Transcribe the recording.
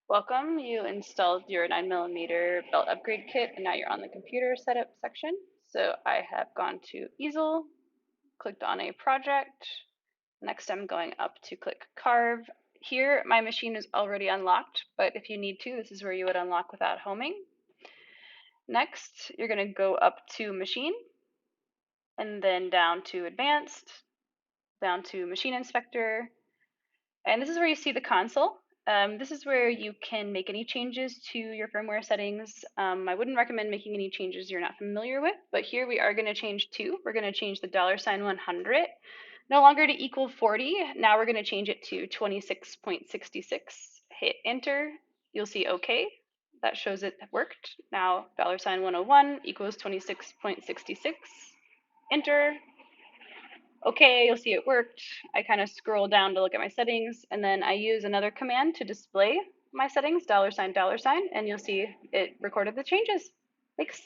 Welcome. You installed your 9mm belt upgrade kit and now you're on the computer setup section. So I have gone to easel, clicked on a project. Next I'm going up to click carve. Here my machine is already unlocked, but if you need to, this is where you would unlock without homing. Next, you're going to go up to machine and then down to advanced, down to machine inspector, and this is where you see the console. This is where you can make any changes to your firmware settings. I wouldn't recommend making any changes you're not familiar with, but here we are going to change two. We're going to change the $100 no longer to equal 40. Now we're going to change it to 26.66. Hit enter. You'll see OK. That shows it worked. Now $101 equals 26.66. Enter. Okay, you'll see it worked. I kind of scroll down to look at my settings, and then I use another command to display my settings, $, and you'll see it recorded the changes. Thanks.